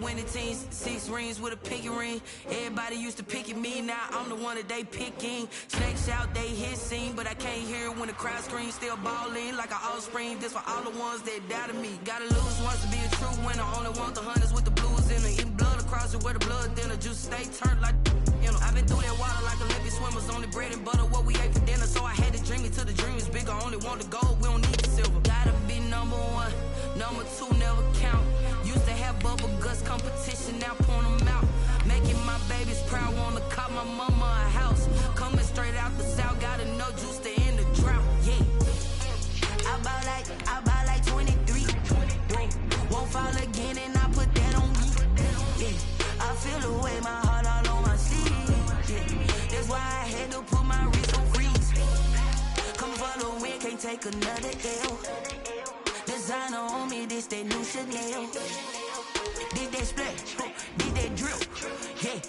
winning teams, 6 rings with a pinky ring. Everybody used to pick at me, now I'm the one that they picking. Snakes out, they hit scene, but I can't hear it when the crowd screams. Still ballin' like an offspring, this for all the ones that doubted me. Gotta lose once to be a true winner, only want the hunters with the blues in it. Eating blood across it where the blood thinner, juice stay turned like you know. I've been through that water like Olympic swimmers, only bread and butter what we ate for dinner. So I had to dream it till the dream is bigger, only want the gold, we don't need the silver. Gotta be number 1, number 2 never count. Used to have bubble guts competition, now point them out. Making my babies proud, wanna cop my mama a house. Coming straight out the south, gotta know juice to end the drought, yeah. I bought like 23. Won't fall again and I put that on me, yeah. I feel the way, my heart all on my sleeve, yeah. That's why I had to put my wrist on freeze. Come for the win, can't take another L. Designer on me, this that new Chanel. Did that splash, did that drip, yeah,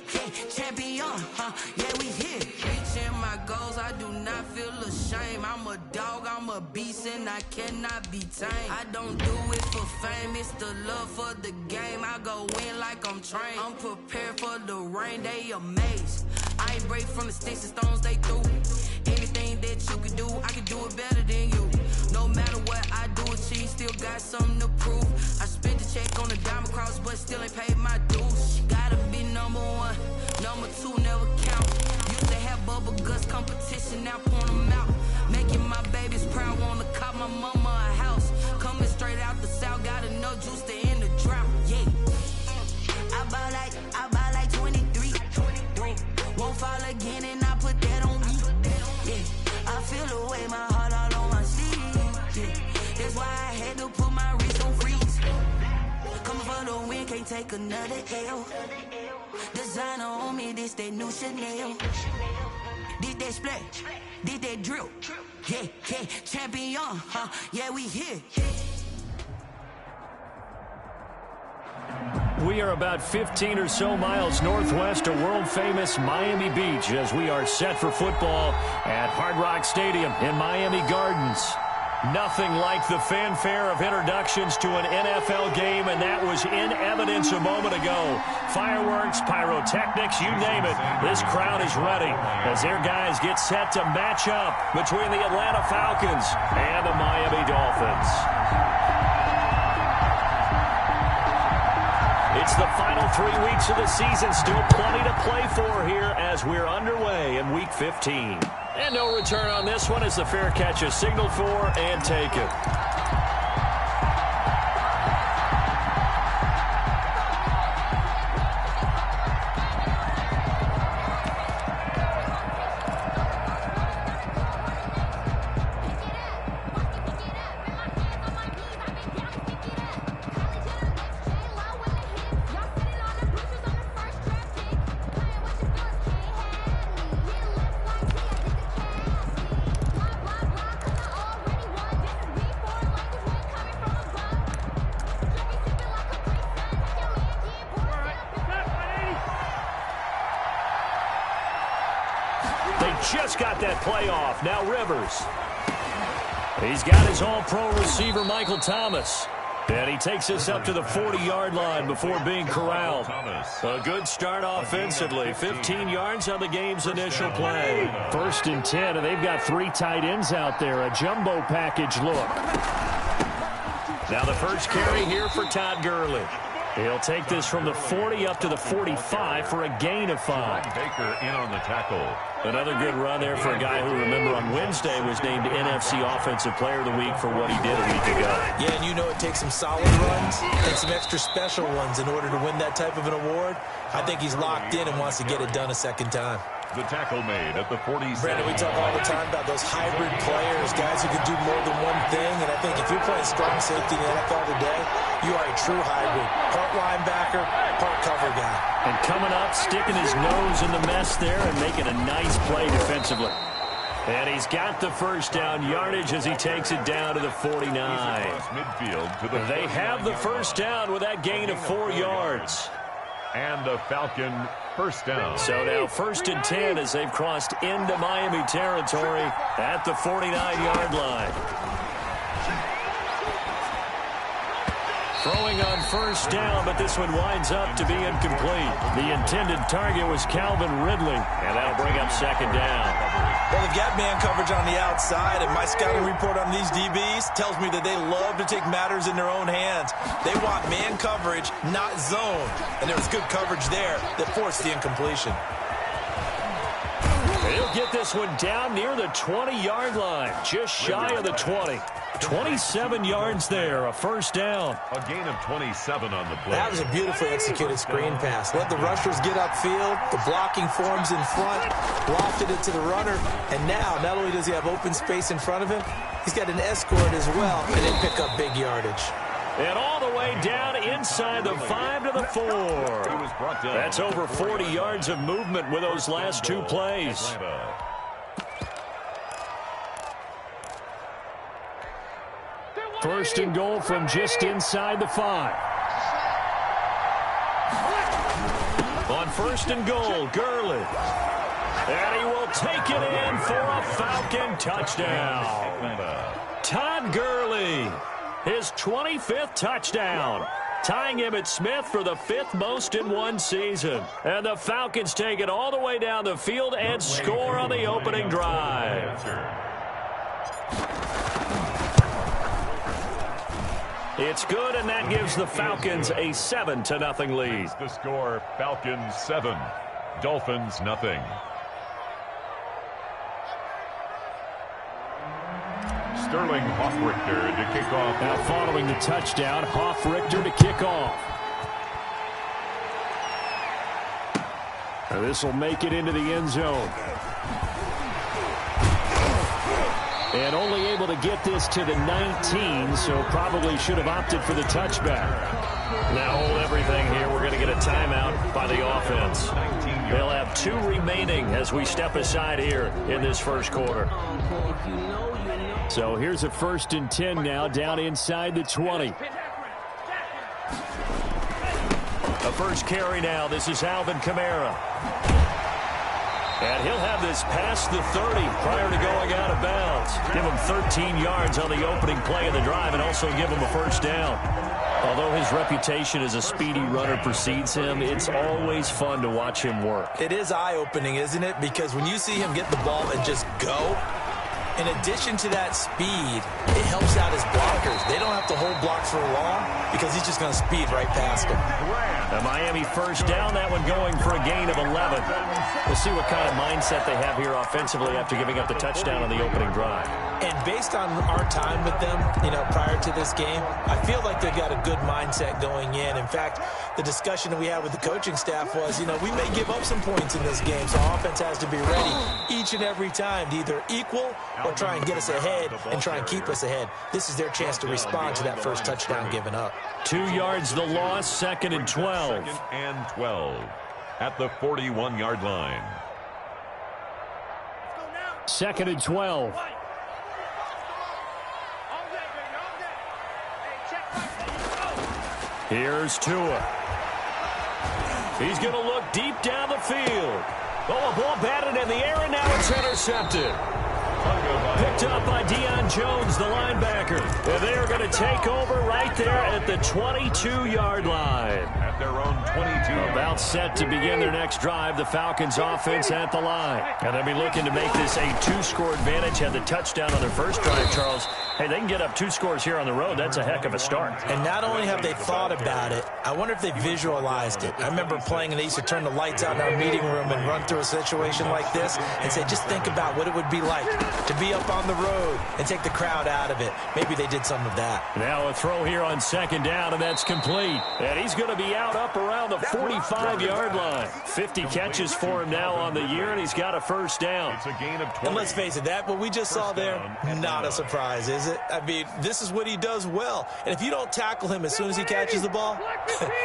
champion, yeah, we here. Reaching my goals, I do not feel ashamed. I'm a dog, I'm a beast, and I cannot be tamed. I don't do it for fame, it's the love for the game. I go in like I'm trained. I'm prepared for the rain, they amazed. I ain't break from the sticks and stones they threw. Anything that you can do, I can do it better than you. No matter what I do achieve, still got something to prove. I spent the check on the diamond cross, but still ain't paid my dues. Gotta be number 1, number 2 never count. Used to have bubble guts competition, now point them out. Making my babies proud, wanna cop my mama a house. Coming straight out the south, gotta know juice to end the drought, yeah. I bought like 23. Won't fall again and I put that on me, yeah. I feel the way, my heart all on my sleeve, yeah. That's why I had to put my wrist on freeze. Coming for the win, can't take another L. Designer on me, this that new Chanel. Did that splash, did that drip, yeah, champion, yeah, we here. We are about 15 or so miles northwest of world-famous Miami Beach as we are set for football at Hard Rock Stadium in Miami Gardens. Nothing like the fanfare of introductions to an NFL game, and that was in evidence a moment ago. Fireworks, pyrotechnics, you name it. This crowd is ready as their guys get set to match up between the Atlanta Falcons and the Miami Dolphins. It's the final 3 weeks of the season. Still plenty to play for here as we're underway in Week 15. And no return on this one as the fair catch is signaled for and taken. Just got that play off. Now Rivers. He's got his all-pro receiver, Michael Thomas. And he takes us up to the 40-yard line before being corralled. A good start offensively. 15 yards on the game's initial play. 1st and 10, and they've got 3 tight ends out there. A jumbo package look. Now the first carry here for Todd Gurley. He'll take this from the 40 up to the 45 for a gain of 5. Baker in on the tackle. Another good run there for a guy who, remember, on Wednesday was named NFC Offensive Player of the Week for what he did a week ago. Yeah, and you know it takes some solid runs and some extra special ones in order to win that type of an award. I think he's locked in and wants to get it done a second time. The tackle made at the 47. Brandon, we talk all the time about those hybrid players, guys who can do more than one thing. And I think if you're playing strong safety in the NFL today, you are a true hybrid. Part linebacker, part cover guy. And coming up, sticking his nose in the mess there and making a nice play defensively. And he's got the first down yardage as he takes it down to the 49. Midfield to the they have the first down with that gain of 4 yards. And a Falcon first down. So now 1st and 10 as they've crossed into Miami territory at the 49-yard line. Throwing on first down, but this one winds up to be incomplete. The intended target was Calvin Ridley, and that'll bring up second down. Well, they've got man coverage on the outside, and my scouting report on these DBs tells me that they love to take matters in their own hands. They want man coverage, not zone. And there was good coverage there that forced the incompletion. He'll get this one down near the 20-yard line, just shy of the 20. 27 yards there, a first down. A gain of 27 on the play. That was a beautifully executed screen pass. Let the rushers get upfield. The blocking forms in front. Lofted it to the runner. And now, not only does he have open space in front of him, he's got an escort as well, and they pick up big yardage. And all the way down inside the 5 to the 4. That's over 40 yards of movement with those last two plays. First and goal from just inside the 5. On first and goal, Gurley. And he will take it in for a Falcon touchdown. Todd Gurley, his 25th touchdown, tying him at Smith for the 5th most in one season. And the Falcons take it all the way down the field and score on the opening drive. It's good, and that gives the Falcons a 7-0 lead. The score, Falcons 7, Dolphins nothing. Sterling Hoffrichter to kick off. Now following the touchdown, Hoffrichter to kick off. This will make it into the end zone. And only able to get this to the 19, so probably should have opted for the touchback. Now hold everything here. We're going to get a timeout by the offense. They'll have 2 remaining as we step aside here in this first quarter. So here's a 1st and 10 now, down inside the 20. A first carry now. This is Alvin Kamara. And he'll have this past the 30 prior to going out of bounds. Give him 13 yards on the opening play of the drive and also give him a first down. Although his reputation as a speedy runner precedes him, it's always fun to watch him work. It is eye-opening, isn't it? Because when you see him get the ball and just go, in addition to that speed, it helps out his blockers. They don't have to hold blocks for long because he's just going to speed right past them. A Miami first down, that one going for a gain of 11. We'll see what kind of mindset they have here offensively after giving up the touchdown on the opening drive. And based on our time with them, prior to this game, I feel like they've got a good mindset going in. In fact, the discussion that we had with the coaching staff was, we may give up some points in this game, so offense has to be ready each and every time to either equal or try and get us ahead and try and keep us ahead. This is their chance to respond to that first touchdown given up. 2 yards the loss, 2nd and 12. 2nd and 12 at the 41-yard line. 2nd and 12. Here's Tua. He's going to look deep down the field. Oh, a ball batted in the air, and now it's intercepted. Picked up by Deion Jones, the linebacker. And they are going to take over right there at the 22-yard line. At their own 22. About set to begin their next drive, the Falcons offense at the line. And they'll be looking to make this a 2-score advantage. Had the touchdown on their first drive, Charles. Hey, they can get up 2 scores here on the road. That's a heck of a start. And not only have they thought about it, I wonder if they visualized it. I remember playing and they used to turn the lights out in our meeting room and run through a situation like this and say, just think about what it would be like to be up on the road and take the crowd out of it. Maybe they did some of that. Now a throw here on 2nd down, and that's complete. And he's going to be out up around the 45-yard line. 50 catches for him now on the year, and he's got a first down. It's a gain of 20. And let's face it, that what we just saw there, not a surprise, is it? I mean, this is what he does well. And if you don't tackle him as soon as he catches the ball,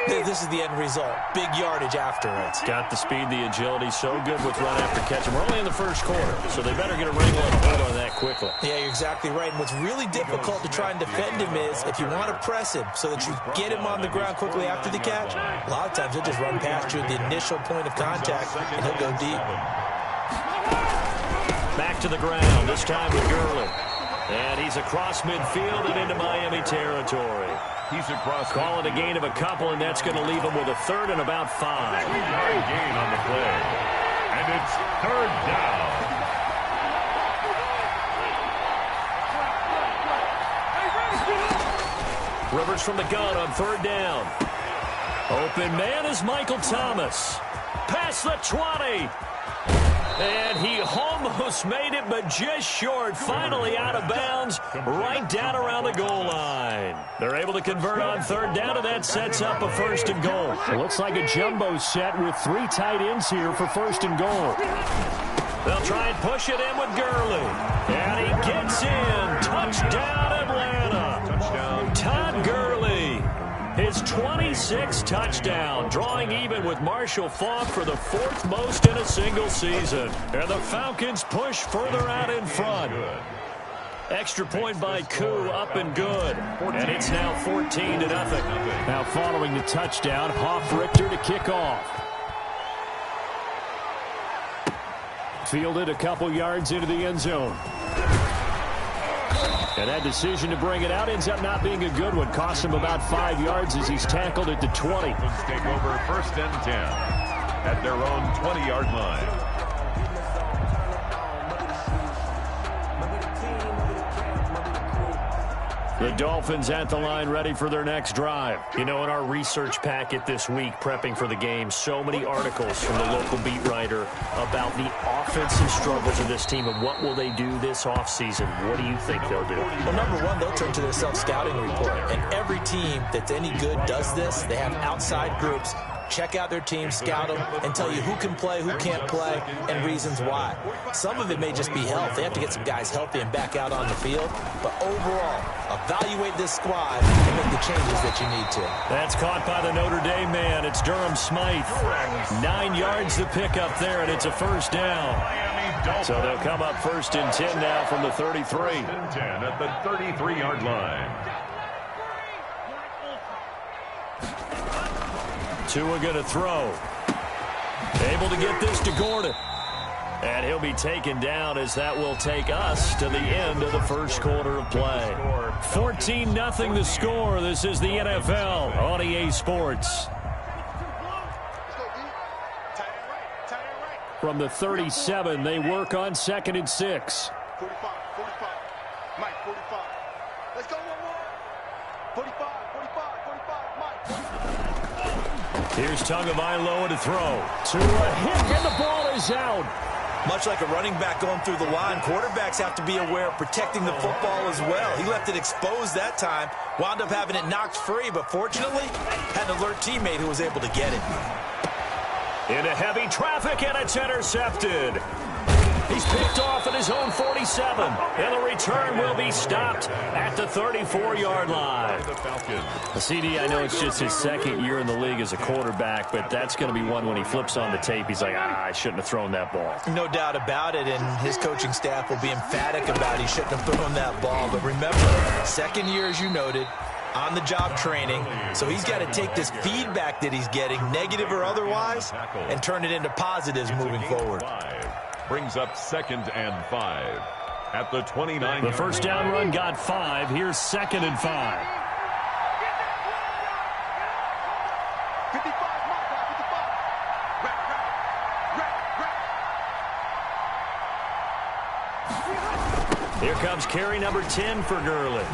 this is the end result. Big yardage afterwards. Got the speed, the agility, so good with run after catch. And we're only in the first quarter, so they better get a wrangle and hold on that quickly. Yeah, you're exactly right. And what's really difficult to try and defend him is if you want to press him so that you get him on the ground quickly after the catch, a lot of times he'll just run past you at the initial point of contact, and he'll go deep. Back to the ground, this time with Gurley. And he's across midfield and into Miami territory. He's across. Call it a gain of a couple, and that's going to leave him with a third and about 5. Gain on the play. And it's third down. Rivers from the gun on third down. Open man is Michael Thomas. Past the 20. And he almost made it, but just short. Finally out of bounds, right down around the goal line. They're able to convert on third down, and that sets up a first and goal. It looks like a jumbo set with 3 tight ends here for first and goal. They'll try and push it in with Gurley. And he gets in. Touchdown, Atlanta. Touchdown. Todd Gurley, his 26th touchdown, drawing even with Marshall Faulk for the 4th most in a single season. And the Falcons push further out in front. Extra point by Koo, up and good. And it's now 14-0. Now following the touchdown, Hoff-Richter to kick off. Fielded a couple yards into the end zone. And that decision to bring it out ends up not being a good one. Cost him about 5 yards as he's tackled at the 20. Take over first and 10 at their own 20-yard line. The Dolphins at the line, ready for their next drive. You know, in our research packet this week, prepping for the game, so many articles from the local beat writer about the offensive struggles of this team and what will they do this offseason. What do you think they'll do? Well, number one, they'll turn to their self-scouting report. And every team that's any good does this. They have outside groups. Check out their team, scout them, and tell you who can play, who can't play, and reasons why. Some of it may just be health. They have to get some guys healthy and back out on the field. But overall, evaluate this squad and make the changes that you need to. That's caught by the Notre Dame man. It's Durham Smythe. 9 yards to pick up there, and it's a first down. So they'll come up first and 10 now from the 33. First and 10 at the 33-yard line. Tua going to throw. Able to get this to Gordon. And he'll be taken down as that will take us to the end of the first quarter of play. 14-0 the score. This is the NFL on EA Sports. From the 37, they work on 2nd and 6. 45. Mike, 45. Let's go one more. 45, Mike. Here's Tagovailoa to throw. Tua hit, and the ball is out. Much like a running back going through the line, quarterbacks have to be aware of protecting the football as well. He left it exposed that time, wound up having it knocked free, but fortunately, had an alert teammate who was able to get it. Into heavy traffic, and it's intercepted. He's picked off at his own 47, and the return will be stopped at the 34-yard line. CD, I know it's just his 2nd year in the league as a quarterback, but that's going to be one when he flips on the tape. He's like, I shouldn't have thrown that ball. No doubt about it, and his coaching staff will be emphatic about he shouldn't have thrown that ball. But remember, 2nd year, as you noted, on-the-job training, so he's got to take this feedback that he's getting, negative or otherwise, and turn it into positives moving forward. Brings up 2nd and 5 at the 29. The first down run got 5. Here's 2nd and 5. 55. Here comes carry number 10 for Gurley.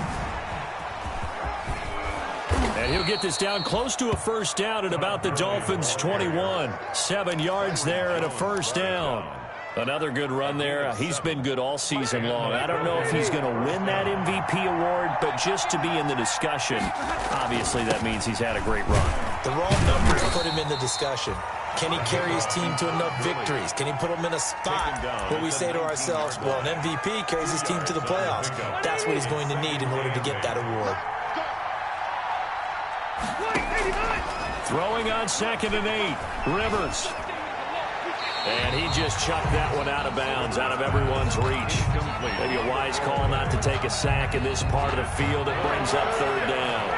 And he'll get this down close to a first down at about the Dolphins' 21. 7 yards there and a first down. Another good run there. He's been good all season long. I don't know if he's going to win that MVP award, but just to be in the discussion, obviously that means he's had a great run. The raw numbers put him in the discussion. Can he carry his team to enough victories? Can he put them in a spot where we say to ourselves, well, an MVP carries his team to the playoffs. That's what he's going to need in order to get that award. Throwing on 2nd and 8. Rivers. And he just chucked that one out of bounds, out of everyone's reach. Maybe a wise call not to take a sack in this part of the field. It brings up 3rd down.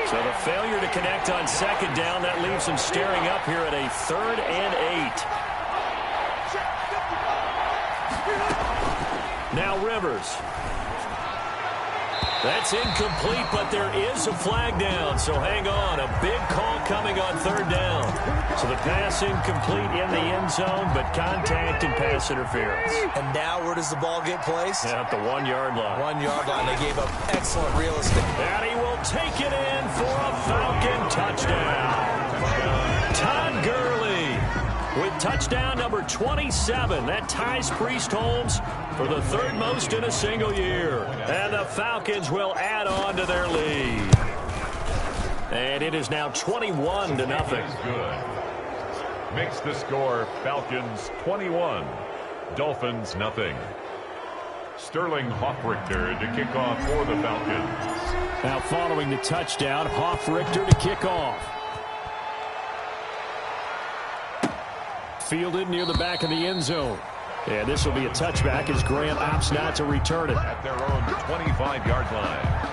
So the failure to connect on 2nd down, that leaves him staring up here at a 3rd and 8. Now Rivers. That's incomplete, but there is a flag down, so hang on. A big call coming on third down. So the pass incomplete in the end zone, but contact and pass interference. And now where does the ball get placed? At the 1-yard line. 1-yard line. They gave up excellent real estate. And he will take it in for a Falcon touchdown. Todd Gurley with touchdown number 27. That ties Priest Holmes for the third most in a single year. And the Falcons will add on to their lead. And it is now 21-0. Good. Makes the score Falcons 21, Dolphins nothing. Sterling Hoffrichter to kick off for the Falcons. Now following the touchdown, Hoffrichter to kick off. Fielded near the back of the end zone. And this will be a touchback as Grant opts not to return it. At their own 25-yard line.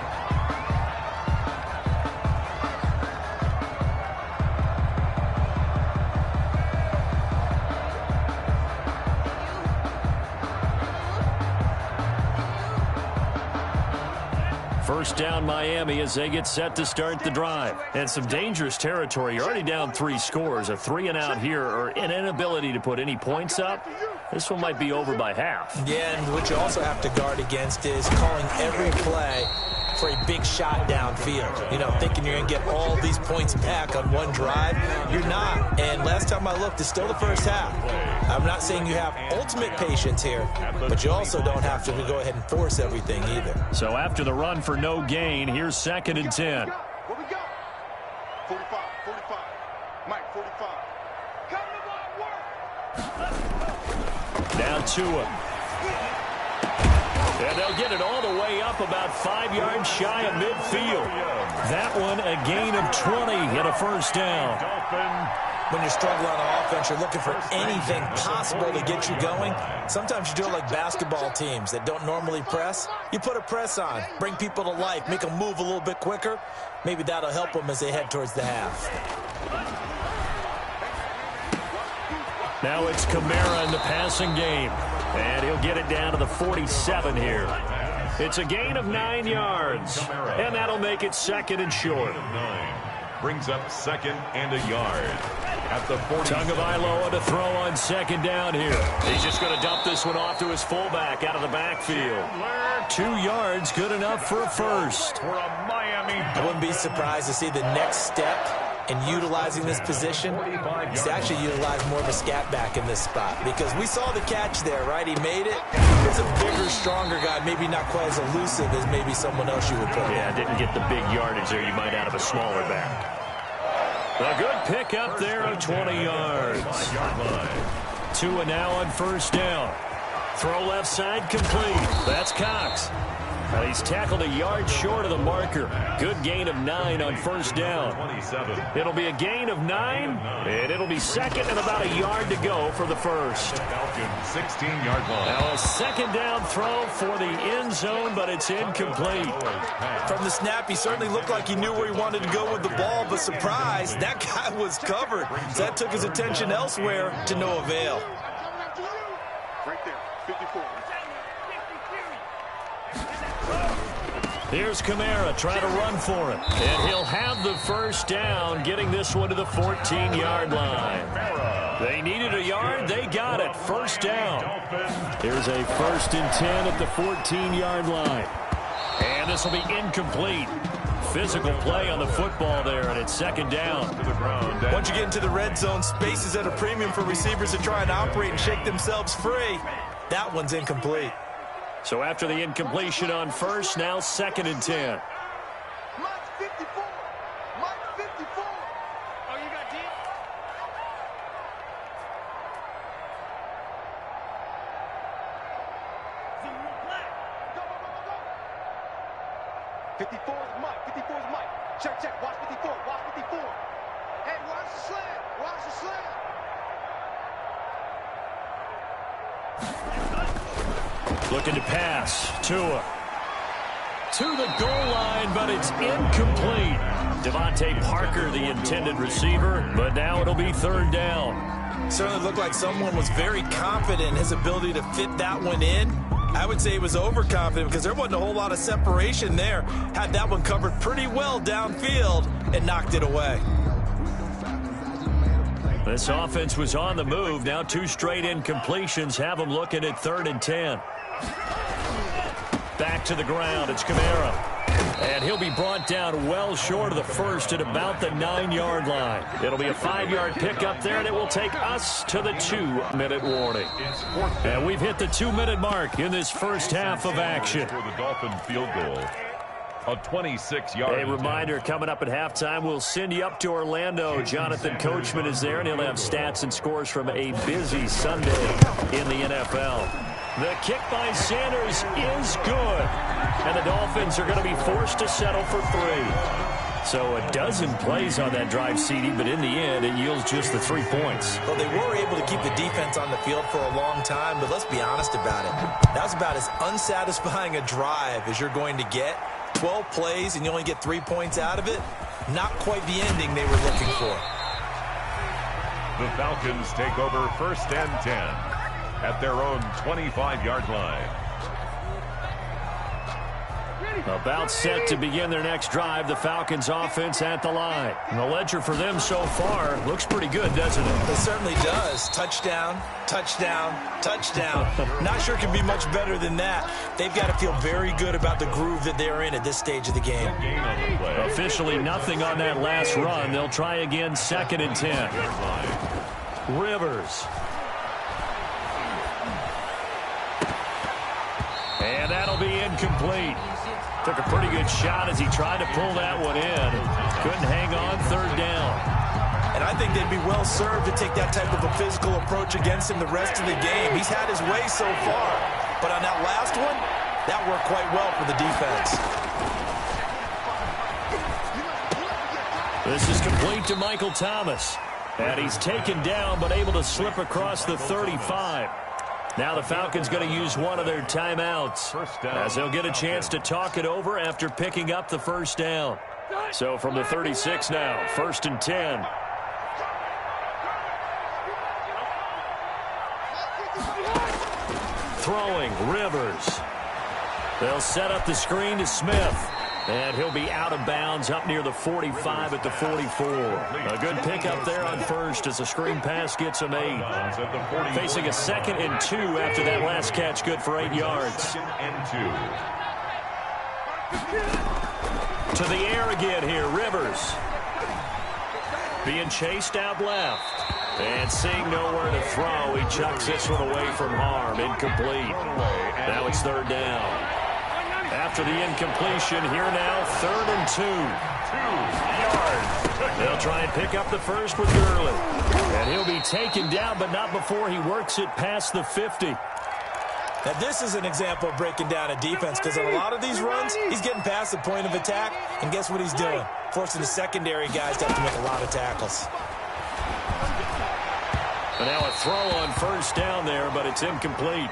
First down Miami as they get set to start the drive. And some dangerous territory. You're already down 3 scores. A 3-and-out here or an inability to put any points up. This one might be over by half. Yeah, and what you also have to guard against is calling every play for a big shot downfield. You know, thinking you're going to get all these points back on one drive. You're not. And last time I looked, it's still the first half. I'm not saying you have ultimate patience here, but you also don't have to go ahead and force everything either. So after the run for no gain, here's 2nd and 10. Where we go? 45, 45. Mike, 45. Come to my work. Now Tua. And they'll get it all the way up about 5 yards shy of midfield. That one a gain of 20 and a first down. When you're struggling on offense, you're looking for anything possible to get you going. Sometimes you do it like basketball teams that don't normally press. You put a press on, bring people to life, make them move a little bit quicker. Maybe that'll help them as they head towards the half. Now it's Kamara in the passing game. And he'll get it down to the 47 here. It's a gain of 9 yards. And that'll make it 2nd and short. Brings up 2nd and a yard. At the 40. Tagovailoa to throw on 2nd down here. He's just going to dump this one off to his fullback out of the backfield. 2 yards, good enough for a first. For a Miami. I wouldn't be surprised to see the next step in utilizing this position is to actually utilize more of a scat back in this spot, because we saw the catch there, right? He made it. It's a bigger, stronger guy, maybe not quite as elusive as maybe someone else you would put. Yeah, didn't get the big yardage there you might out of a smaller back. A good pick up there of 20 yards. Tua now on first down. Throw left side complete. That's Cox. And he's tackled a yard short of the marker. Good gain of 9 on first down. It'll be a gain of 9, and it'll be 2nd and about a yard to go for the first. 16-yard line. Now a 2nd down throw for the end zone, but it's incomplete. From the snap, he certainly looked like he knew where he wanted to go with the ball, but surprise, that guy was covered. So that took his attention elsewhere to no avail. Right there, 54. Here's Kamara trying to run for it. And he'll have the first down, getting this one to the 14-yard line. They needed a yard. They got it. First down. Here's a 1st and 10 at the 14-yard line. And this will be incomplete. Physical play on the football there, and it's 2nd down. Once you get into the red zone, space is at a premium for receivers to try and operate and shake themselves free. That one's incomplete. So after the incompletion on first, now 2nd and 10. Mike 54. Mike 54. Oh, you got deep? Go, go, go, go, go. 54 is Mike. 54 is Mike. Check, check. Watch 54. Watch 54. Hey, watch the slant. Watch the slant. Looking to pass. Tua. To the goal line, but it's incomplete. Devontae Parker, the intended receiver, but now it'll be 3rd down. Certainly looked like someone was very confident in his ability to fit that one in. I would say he was overconfident because there wasn't a whole lot of separation there. Had that one covered pretty well downfield and knocked it away. This offense was on the move. Now 2 straight incompletions have them looking at 3rd and 10. Back to the ground. It's Kamara. And he'll be brought down well short of the first at about the 9-yard line. It'll be a 5-yard pickup there, and it will take us to the 2-minute warning. And we've hit the 2-minute mark in this first half of action. For the Dolphin field goal. A 26-yard. A reminder, coming up at halftime, we'll send you up to Orlando. Jonathan Coachman is there, and he'll have stats and scores from a busy Sunday in the NFL. The kick by Sanders is good. And the Dolphins are going to be forced to settle for 3. So a dozen plays on that drive, CD, but in the end, it yields just the 3 points. Well, they were able to keep the defense on the field for a long time, but let's be honest about it. That was about as unsatisfying a drive as you're going to get. 12 plays, and you only get 3 points out of it. Not quite the ending they were looking for. The Falcons take over 1st and 10 at their own 25-yard line. About set to begin their next drive, the Falcons offense at the line. And the ledger for them so far looks pretty good, doesn't it? It certainly does. Touchdown, touchdown, touchdown. Not sure it can be much better than that. They've got to feel very good about the groove that they're in at this stage of the game. Officially nothing on that last run. They'll try again 2nd and 10. Rivers. And that'll be incomplete. Took a pretty good shot as he tried to pull that one in. Couldn't hang on 3rd down. And I think they'd be well served to take that type of a physical approach against him the rest of the game. He's had his way so far. But on that last one, that worked quite well for the defense. This is complete to Michael Thomas. And he's taken down but able to slip across the 35. Now the Falcons going to use one of their timeouts as they'll get a chance to talk it over after picking up the 1st down. So from the 36 now, 1st and 10. Throwing, Rivers. They'll set up the screen to Smith. And he'll be out of bounds up near the 45 at the 44. A good pickup there on 1st as the screen pass gets him 8. Facing a 2nd and 2 after that last catch, good for 8 yards. To the air again here, Rivers. Being chased out left. And seeing nowhere to throw, he chucks this one away from harm. Incomplete. Now it's 3rd down. After the incompletion, here now, 3rd and 2. 2 yards. They'll try and pick up the first with Gurley. And he'll be taken down, but not before he works it past the 50. Now, this is an example of breaking down a defense because on a lot of these runs, he's getting past the point of attack, and guess what he's doing? Forcing the secondary guys to have to make a lot of tackles. And now a throw on 1st down there, but it's incomplete.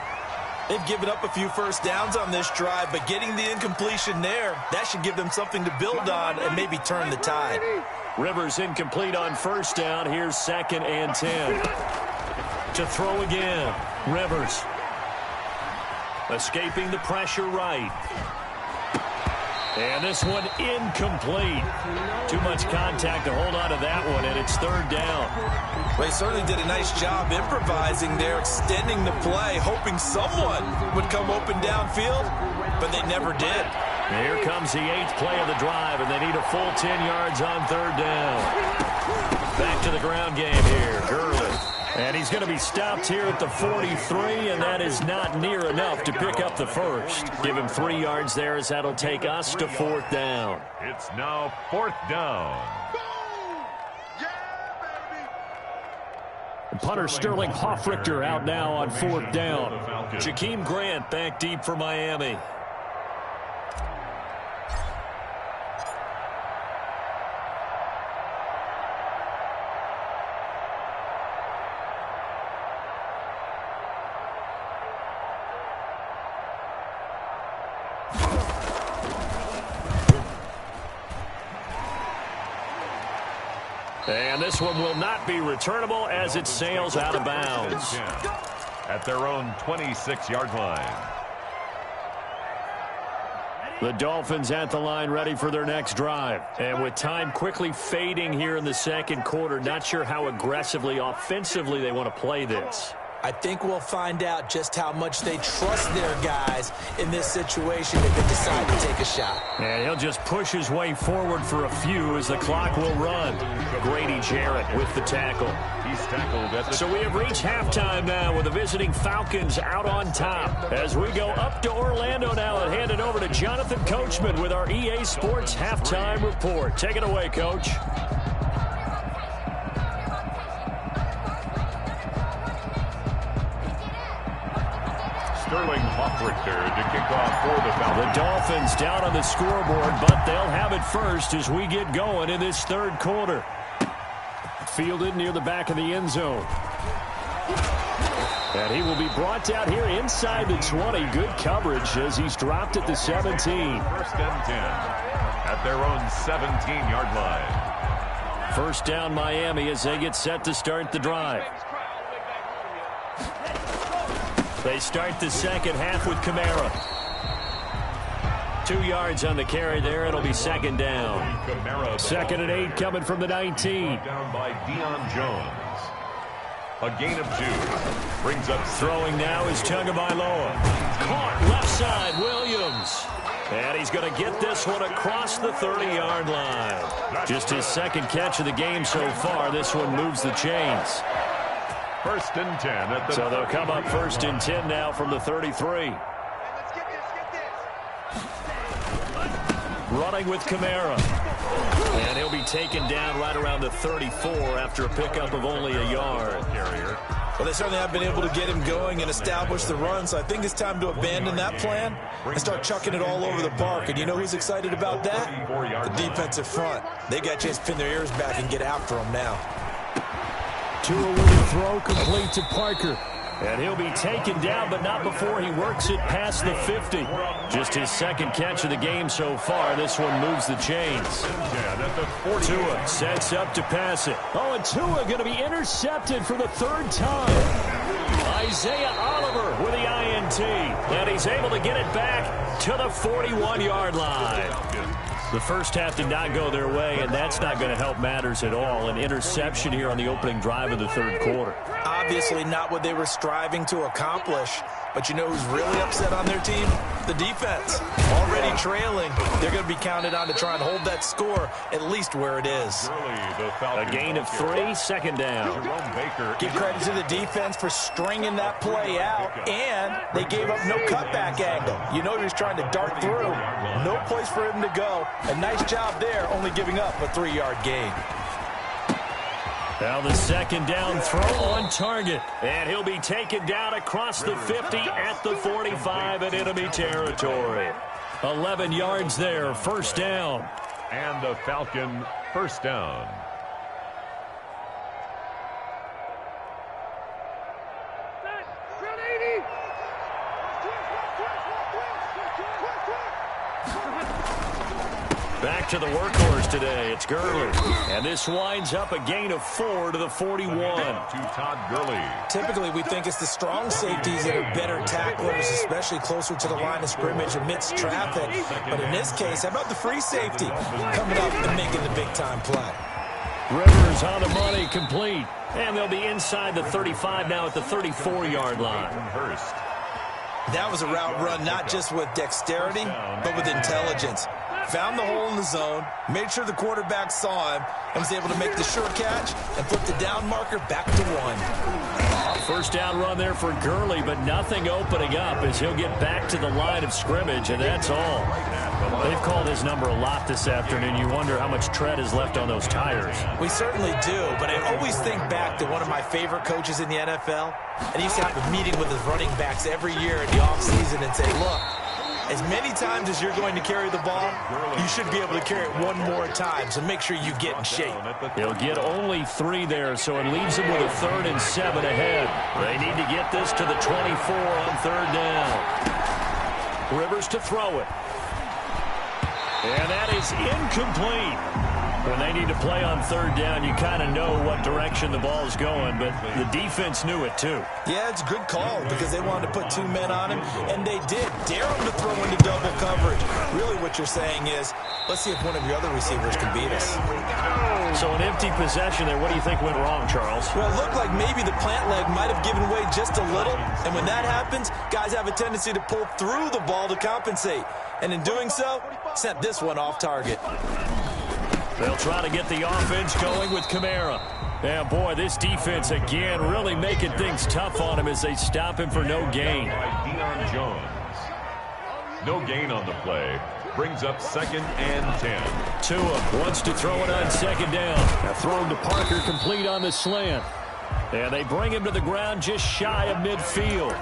They've given up a few 1st downs on this drive, but getting the incompletion there, that should give them something to build on and maybe turn the tide. Rivers incomplete on 1st down. Here's 2nd and 10. To throw again. Rivers. Escaping the pressure right. And this one incomplete. Too much contact to hold on to that one, and it's 3rd down. Well, he certainly did a nice job improvising there, extending the play, hoping someone would come open downfield, but they never did. Here comes the 8th play of the drive, and they need a full 10 yards on 3rd down. Back to the ground game here, Gurley. And he's going to be stopped here at the 43, and that is not near enough to pick up the first. Give him 3 yards there as that'll take us to 4th down. It's now 4th down. Punter Sterling Hoffrichter out now on 4th down. Jakeem Grant back deep for Miami. And this one will not be returnable as it sails out of bounds. At their own 26-yard line. The Dolphins at the line ready for their next drive. And with time quickly fading here in the second quarter, not sure how aggressively, offensively they want to play this. I think we'll find out just how much they trust their guys in this situation if they decide to take a shot. And he'll just push his way forward for a few as the clock will run. Grady Jarrett with the tackle. He's tackled at the... So we have reached halftime now with the visiting Falcons out on top. As we go up to Orlando now and hand it over to Jonathan Coachman with our EA Sports Halftime Report. Take it away, Coach. Sterling Hoffrichter to kick off for the Falcons. The Dolphins down on the scoreboard, but they'll have it first as we get going in this third quarter. Fielded near the back of the end zone. And he will be brought down here inside the 20. Good coverage as he's dropped at the 17. First and 10 at their own 17-yard line. First down Miami as they get set to start the drive. They start the second half with Kamara. 2 yards on the carry there. It'll be second down. Second and 8 coming from the 19. Down by Deion Jones. A gain of 2. Brings up throwing now is Tagovailoa. Caught left side, Williams. And he's going to get this one across the 30-yard line. Just his second catch of the game so far. This one moves the chains. First and 10 at the... So they'll come up first and 10 now from the 33. Running with Kamara. And he'll be taken down right around the 34 after a pickup of only a yard. Well, they certainly have been able to get him going and establish the run, so I think it's time to abandon that plan and start chucking it all over the park. And you know who's excited about that? The defensive front. They got a chance to pin their ears back and get after him now. Tua with a throw complete to Parker. And he'll be taken down, but not before he works it past the 50. Just his second catch of the game so far. This one moves the chains. Tua sets up to pass it. Oh, and Tua going to be intercepted for the third time. Isaiah Oliver with the INT. And he's able to get it back to the 41-yard line. The first half did not go their way, and that's not going to help matters at all. An interception here on the opening drive of the third quarter. Obviously not what they were striving to accomplish. But you know who's really upset on their team? The defense. Already trailing. They're going to be counted on to try and hold that score at least where it is. A gain of 3, second down. Give credit to the defense for stringing that play out, and they gave up no cutback angle. You know he was trying to dart through. No place for him to go. A nice job there, only giving up a 3-yard gain. Now the second down throw on target. And he'll be taken down across the 50 at the 45 in enemy territory. 11 yards there, first down. And the Falcon first down. Back to the workhorse today. It's Gurley. And this winds up a gain of 4 to the 41. To Todd Gurley. Typically, we think it's the strong safeties that are better tacklers, especially closer to the line of scrimmage amidst traffic. But in this case, how about the free safety coming up and making the big-time play? Rivers on the money, complete. And they'll be inside the 35 now at the 34-yard line. That was a route run not just with dexterity, but with intelligence. Found the hole in the zone, made sure the quarterback saw him, and was able to make the sure catch and flip the down marker back to 1. First down run there for Gurley, but nothing opening up as he'll get back to the line of scrimmage, and that's all. They've called his number a lot this afternoon. You wonder how much tread is left on those tires. We certainly do, but I always think back to one of my favorite coaches in the NFL, and he used to have a meeting with his running backs every year in the offseason and say, look, as many times as you're going to carry the ball, you should be able to carry it one more time, so make sure you get in shape. He'll get only 3 there, so it leaves him with a 3rd and 7 ahead. They need to get this to the 24 on 3rd down. Rivers to throw it. And that is incomplete. When they need to play on third down, you kind of know what direction the ball is going, but the defense knew it too. Yeah, it's a good call because they wanted to put 2 men on him, and they did. Dare him to throw into double coverage. Really what you're saying is, let's see if one of your other receivers can beat us. So an empty possession there. What do you think went wrong, Charles? Well, it looked like maybe the plant leg might have given way just a little, and when that happens, guys have a tendency to pull through the ball to compensate. And in doing so, sent this one off target. They'll try to get the offense going with Kamara. And boy, this defense again really making things tough on him as they stop him for no gain. Deion Jones. No gain on the play. Brings up 2nd and 10. Tua wants to throw it on 2nd down. Now thrown to Parker, complete on the slant. And they bring him to the ground just shy of midfield.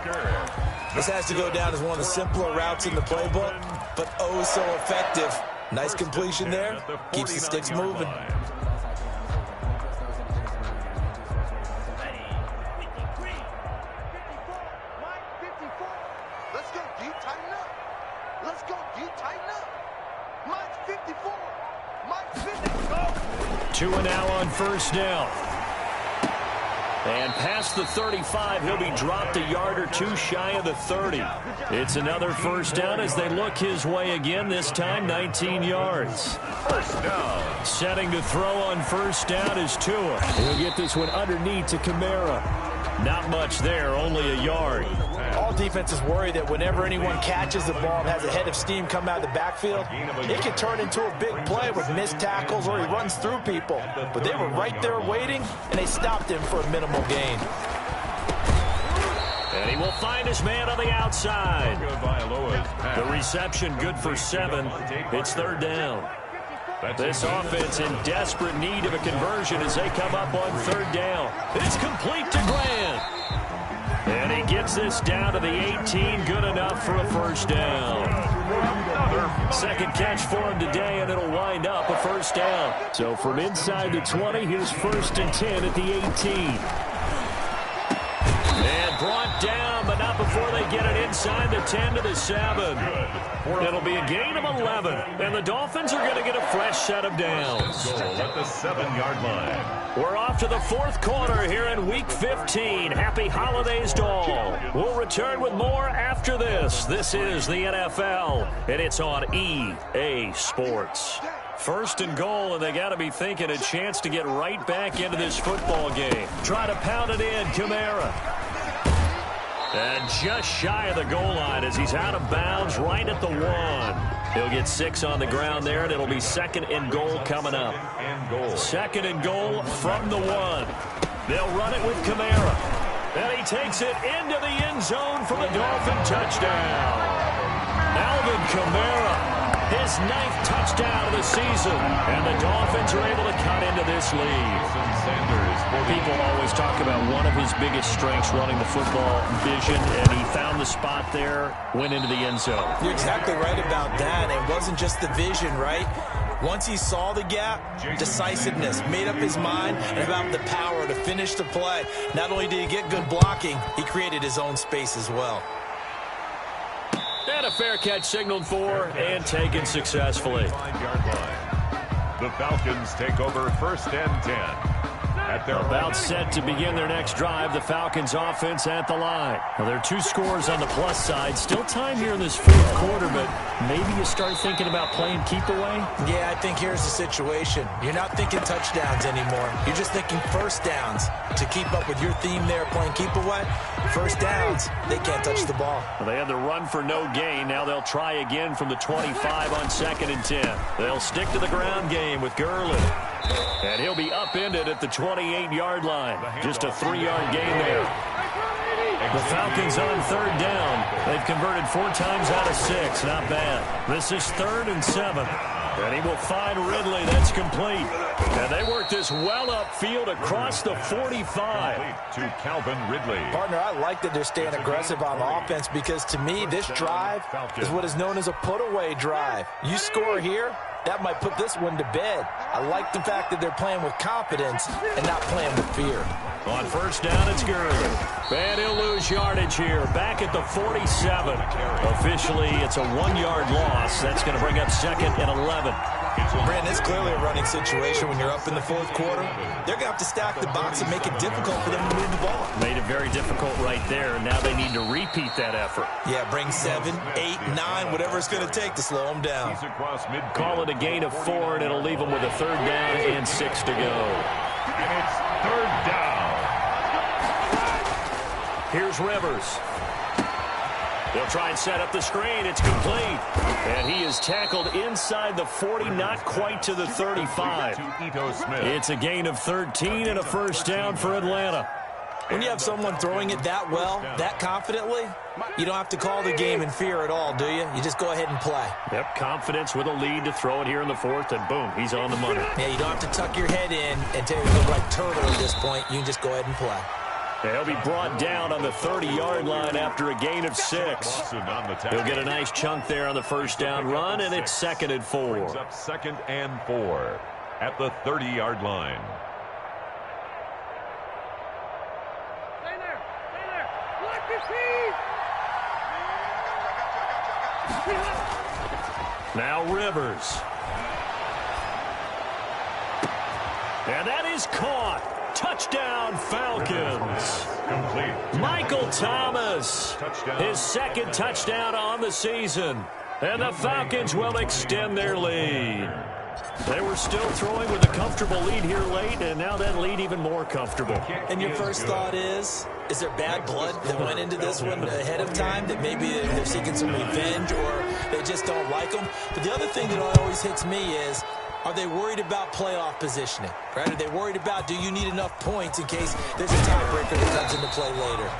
This has to go down as one of the simpler routes in the playbook, but oh so effective. Nice completion there. Keeps the sticks moving. Let's go deep, tighten up. Let's go deep, tighten up. Mike's 54. Mike's 50. Tua now on 1st down. And past the 35, he'll be dropped a yard or 2 shy of the 30. It's another 1st down as they look his way again, this time 19 yards. 1st down. Setting to throw on 1st down is Tua. He'll get this one underneath to Kamara. Not much there, only a yard. All defenses worry that whenever anyone catches the ball and has a head of steam come out of the backfield, it can turn into a big play with missed tackles or he runs through people. But they were right there waiting, and they stopped him for a minimal gain. And he will find his man on the outside. The reception good for 7. It's 3rd down. This offense in desperate need of a conversion as they come up on 3rd down. It's complete to Grant. And he gets this down to the 18, good enough for a 1st down. 2nd catch for him today, and it'll wind up a 1st down. So from inside the 20, here's 1st and 10 at the 18. And brought down, but not before they get it inside the 10 to the 7. It'll be a gain of 11, and the Dolphins are going to get a fresh set of downs. Goal at the 7-yard line. We're off to the 4th quarter here in Week 15. Happy holidays to all. We'll return with more after this. This is the NFL, and it's on EA Sports. 1st and goal, and they got to be thinking a chance to get right back into this football game. Try to pound it in, Kamara. And just shy of the goal line as he's out of bounds right at the 1. He'll get 6 on the ground there, and it'll be 2nd and goal coming up. 2nd and goal from the 1. They'll run it with Kamara. And he takes it into the end zone for the Dolphin touchdown. Alvin Kamara. His 9th touchdown of the season, and the Dolphins are able to cut into this lead. People always talk about one of his biggest strengths running the football, vision, and he found the spot there, went into the end zone. You're exactly right about that. It wasn't just the vision, right? Once he saw the gap, decisiveness, made up his mind, and about the power to finish the play. Not only did he get good blocking, he created his own space as well. And a fair catch signaled for and taken successfully. 5-yard line. The Falcons take over 1st and 10. At their about set to begin their next drive, the Falcons offense at the line. Well, there are 2 scores on the plus side. Still time here in this 4th quarter, but maybe you start thinking about playing keep away? Yeah, I think here's the situation. You're not thinking touchdowns anymore. You're just thinking 1st downs. To keep up with your theme there, playing keep away, 1st downs, they can't touch the ball. Well, they had the run for no gain. Now they'll try again from the 25 on 2nd and 10. They'll stick to the ground game with Gurley. And he'll be upended at the 28-yard line. Just a 3-yard gain there. The Falcons on 3rd down. They've converted 4 times out of 6. Not bad. This is 3rd and 7. And he will find Ridley. That's complete. And they work this well upfield across the 45. To Calvin Ridley. Partner, I like that they're staying aggressive on offense because to me, this drive is what is known as a put-away drive. You score here, that might put this one to bed. I like the fact that they're playing with confidence and not playing with fear. On 1st down, it's Gurley. And he'll lose yardage here. Back at the 47. Officially, it's a 1-yard loss. That's going to bring up 2nd and 11. Brandon, it's clearly a running situation when you're up in the fourth quarter. They're going to have to stack the box and make it difficult for them to move the ball. Made it very difficult right there, and now they need to repeat that effort. Yeah, bring 7, 8, 9, whatever it's going to take to slow them down. Call it a gain of 4, and it'll leave them with a 3rd down and 6 to go. And it's 3rd down. Here's Rivers. They'll try and set up the screen. It's complete. And he is tackled inside the 40, not quite to the 35. It's a gain of 13 and a 1st down for Atlanta. When you have someone throwing it that well, that confidently, you don't have to call the game in fear at all, do you? You just go ahead and play. Yep, confidence with a lead to throw it here in the 4th, and boom, he's on the money. Yeah, you don't have to tuck your head in and tell you to look like turtle at this point. You can just go ahead and play. He'll be brought down on the 30-yard line after a gain of 6. He'll get a nice chunk there on the 1st down run, and it's 2nd and 4. Brings up 2nd and 4 at the 30-yard line. Stay there. Stay there. Block your feet. Now Rivers. And that is caught. Touchdown, Falcons. Complete. Michael Thomas, his 2nd touchdown on the season. And the Falcons will extend their lead. They were still throwing with a comfortable lead here late, and now that lead even more comfortable. And your first thought is there bad blood that went into this one ahead of time, that maybe they're seeking some revenge or they just don't like them? But the other thing that always hits me is, are they worried about playoff positioning? Right? Are they worried about, do you need enough points in case there's a tiebreaker that comes into play later?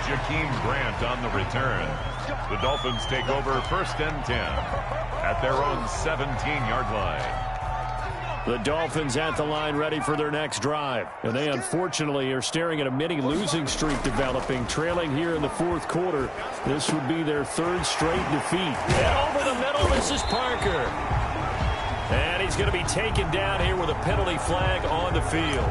Jakeem Grant on the return. The Dolphins take over 1st and 10 at their own 17-yard line. The Dolphins at the line ready for their next drive. And they unfortunately are staring at a mini losing streak developing, trailing here in the 4th quarter. This would be their 3rd straight defeat. And over the middle, this is Parker. And he's going to be taken down here with a penalty flag on the field.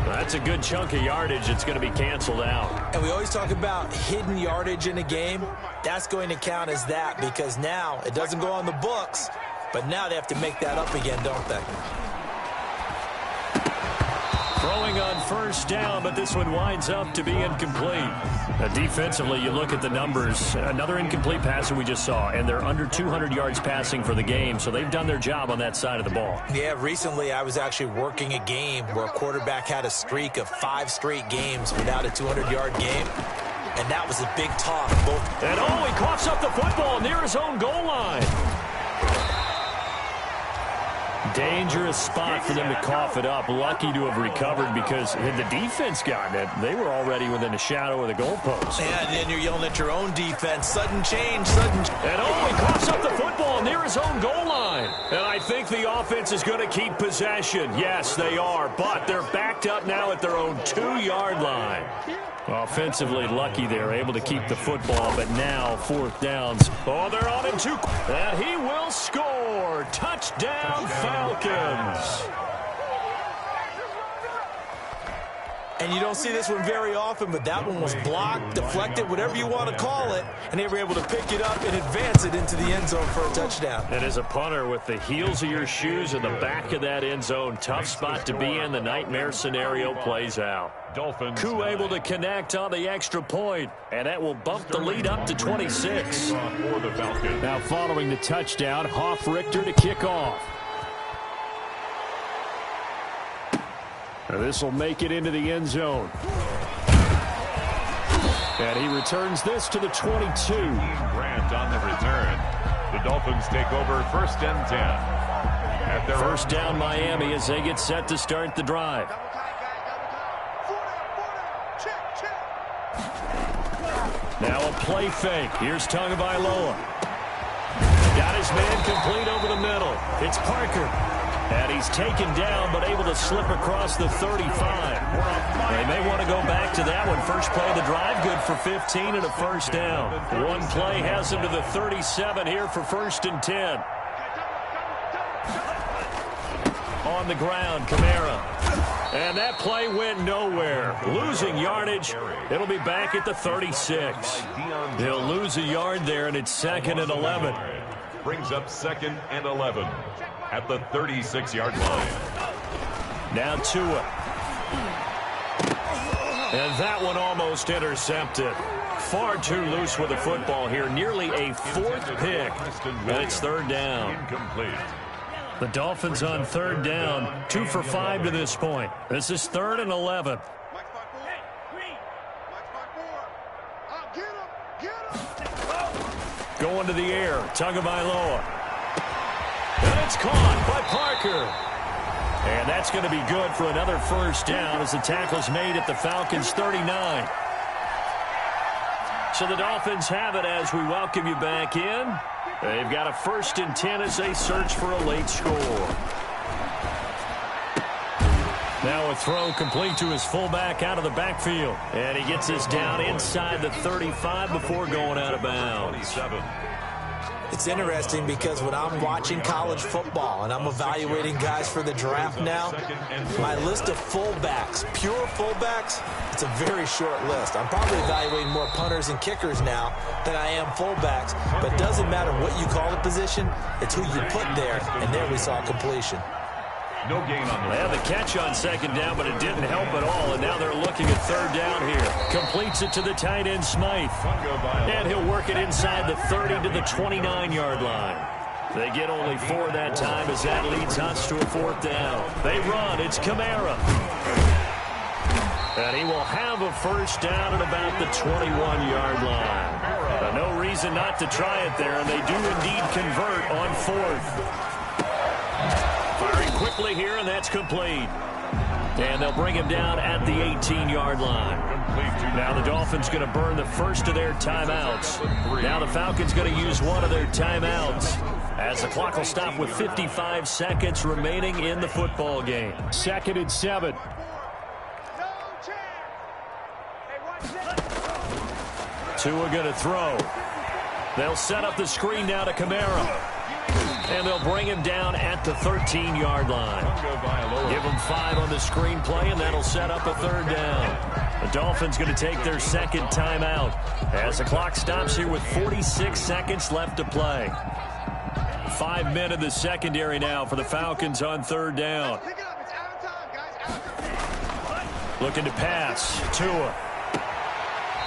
That's a good chunk of yardage. It's going to be canceled out. And we always talk about hidden yardage in a game. That's going to count as that, because now it doesn't go on the books, but now they have to make that up again, don't they? Throwing on 1st down, but this one winds up to be incomplete. Defensively, you look at the numbers. Another incomplete pass that we just saw, and they're under 200 yards passing for the game, so they've done their job on that side of the ball. Yeah, recently I was actually working a game where a quarterback had a streak of 5 straight games without a 200-yard game, and that was a big talk. And he coughs up the football near his own goal line. Dangerous spot for them to cough it up. Lucky to have recovered, because had the defense gotten it, they were already within a shadow of the goalpost. And then you're yelling at your own defense. Sudden change, sudden change. And he coughs up the football near his own goal line. And I think the offense is going to keep possession. Yes, they are, but they're backed up now at their own 2-yard line. Offensively lucky they're able to keep the football, but now 4th downs. Oh, they're on him too. And he will score. Touchdown, Falcons. And you don't see this one very often, but that one was blocked, deflected, whatever you want to call it, and they were able to pick it up and advance it into the end zone for a touchdown. And as a punter, with the heels of your shoes in the back of that end zone, tough spot to be in. The nightmare scenario plays out. Dolphins Koo able to connect on the extra point, and that will bump the lead up to 26. for the Falcons. Now following the touchdown, Hoff-Richter to kick off. This will make it into the end zone. And he returns this to the 22. Grant on the return. The Dolphins take over 1st and 10. At their 1st down Miami as they get set to start the drive. Now a play fake. Here's Tagovailoa. Got his man complete over the middle. It's Parker. And he's taken down, but able to slip across the 35. They may want to go back to that one. First play of the drive, good for 15 and a 1st down. One play has him to the 37 here for 1st and 10. On the ground, Kamara. And that play went nowhere. Losing yardage. It'll be back at the 36. They'll lose a yard there, and it's 2nd and 11. brings up 2nd and 11 at the 36-yard line. Now Tua. And that one almost intercepted. Far too loose with the football here. Nearly a 4th pick. And it's 3rd down. Incomplete. The Dolphins on 3rd down. 2 for 5 to this point. This is 3rd and 11. Going to the air. Tagovailoa. And it's caught by Parker. And that's going to be good for another 1st down as the tackle's made at the Falcons' 39. So the Dolphins have it as we welcome you back in. They've got a 1st and 10 as they search for a late score. Now a throw complete to his fullback out of the backfield. And he gets this down inside the 35 before going out of bounds. It's interesting because when I'm watching college football and I'm evaluating guys for the draft now, my list of fullbacks, pure fullbacks, it's a very short list. I'm probably evaluating more punters and kickers now than I am fullbacks, but it doesn't matter what you call the position, it's who you put there, and there we saw completion. No gain on They had the catch on 2nd down, but it didn't help at all, and now they're looking at 3rd down here. Completes it to the tight end, Smythe. And he'll work it inside the 30 to the 29-yard line. They get only 4 that time as that leads us to a 4th down. They run. It's Kamara. And he will have a 1st down at about the 21-yard line. No reason not to try it there, and they do indeed convert on 4th. Firing quickly here, and that's complete. And they'll bring him down at the 18-yard line. Now the Dolphins going to burn the first of their timeouts. Now the Falcons going to use one of their timeouts as the clock will stop with 55 seconds remaining in the football game. 2nd and 7. Tua going to throw. They'll set up the screen now to Kamara. And they'll bring him down at the 13-yard line. Give him 5 on the screenplay, and that'll set up a 3rd down. The Dolphins going to take their 2nd timeout as the clock stops here with 46 seconds left to play. 5 men in the secondary now for the Falcons on 3rd down. Looking to pass. Tua.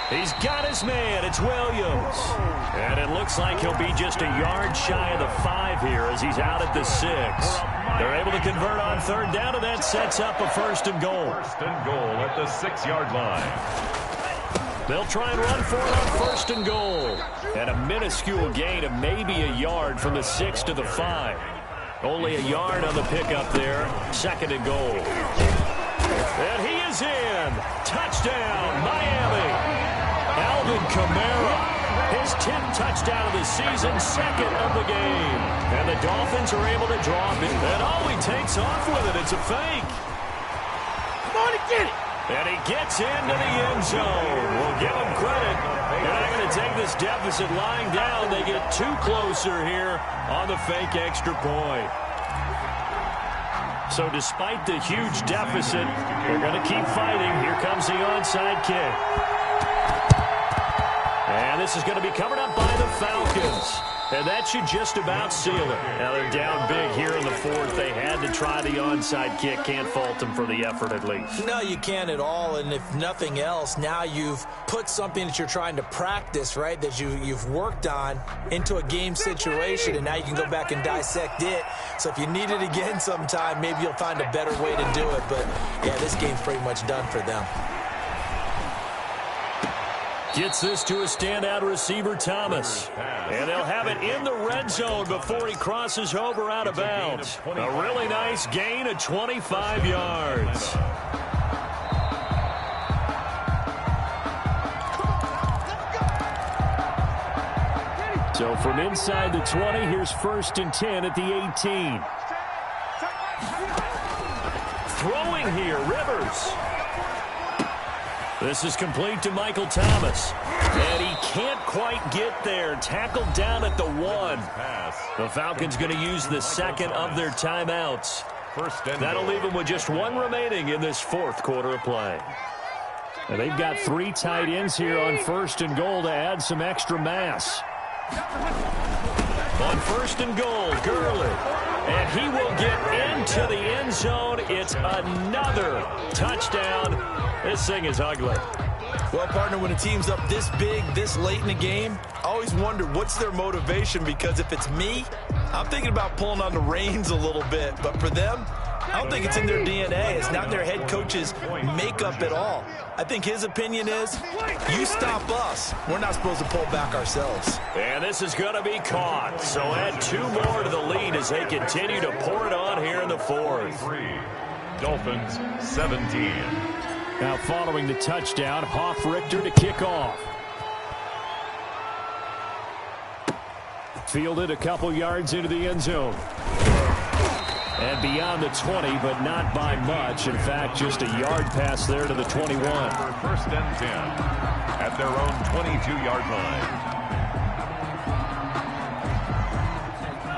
He's got his man. It's Williams. And it looks like he'll be just a yard shy of the 5 here as he's out at the 6. They're able to convert on 3rd down, and that sets up a 1st and goal. 1st and goal at the 6-yard line. They'll try and run for it on 1st and goal. And a minuscule gain of maybe a yard from the 6 to the 5. Only a yard on the pickup there. 2nd and goal. And he is in. Touchdown, Miami. Alvin Kamara, his 10th touchdown of the season, 2nd of the game. And the Dolphins are able to draw him. And oh, he takes off with it. It's a fake. Come on and get it. And he gets into the end zone. We'll give him credit. They're not going to take this deficit lying down. They get 2 closer here on the fake extra point. So despite the huge deficit, they're going to keep fighting. Here comes the onside kick. And this is going to be covered up by the Falcons. And that should just about seal it. Now they're down big here in the 4th. They had to try the onside kick. Can't fault them for the effort at least. No, you can't at all. And if nothing else, now you've put something that you're trying to practice, right, that you've worked on into a game situation. And now you can go back and dissect it. So if you need it again sometime, maybe you'll find a better way to do it. But, yeah, this game's pretty much done for them. Gets this to a standout receiver, Thomas. And they'll have it in the red zone before he crosses over out of bounds. A really nice gain of 25 yards. So from inside the 20, here's 1st and 10 at the 18. Throwing here, Rivers. This is complete to Michael Thomas. And he can't quite get there. Tackled down at the 1. The Falcons going to use the 2nd of their timeouts. That'll leave them with just 1 remaining in this 4th quarter of play. And they've got 3 tight ends here on 1st and goal to add some extra mass. On first and goal, Gurley. And he will get into the end zone. It's another touchdown. This thing is ugly. Well, partner, when a team's up this big, this late in the game, I always wonder what's their motivation, because if it's me, I'm thinking about pulling on the reins a little bit. But for them, I don't think it's in their DNA. It's not their head coach's makeup at all. I think his opinion is, you stop us. We're not supposed to pull back ourselves. And this is going to be caught. So add 2 more to the lead as they continue to pour it on here in the fourth. Dolphins 17. Now following the touchdown, Richter to kick off. Fielded a couple yards into the end zone. And beyond the 20, but not by much. In fact, just a yard pass there to the 21. First and 10 at their own 22-yard line.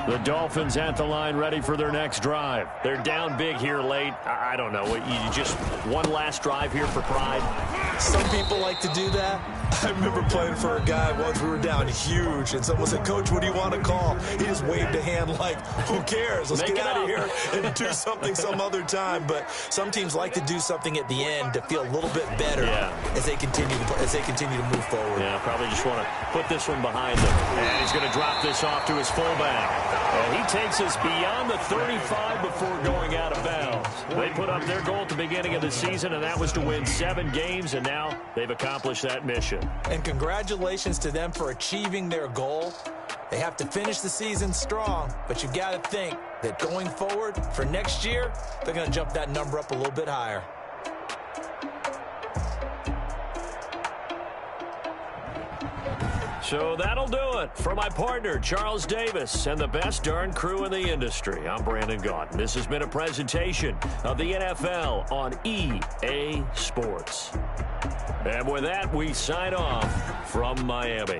The Dolphins at the line, ready for their next drive. They're down big here late. I don't know. You just one last drive here for pride? Some people like to do that. I remember playing for a guy once. We were down huge, and someone said, "Coach, what do you want to call?" He just waved a hand like, who cares? Let's get out of here and do something some other time. But some teams like to do something at the end to feel a little bit better as they continue to move forward. Yeah, probably just want to put this one behind them. And he's going to drop this off to his fullback. And he takes us beyond the 35 before going out of bounds. They put up their goal at the beginning of the season, and that was to win 7 games, and now they've accomplished that mission. And congratulations to them for achieving their goal. They have to finish the season strong, but you got to think that going forward for next year, they're going to jump that number up a little bit higher. So that'll do it for my partner, Charles Davis, and the best darn crew in the industry. I'm Brandon Gaudin. This has been a presentation of the NFL on EA Sports. And with that, we sign off from Miami.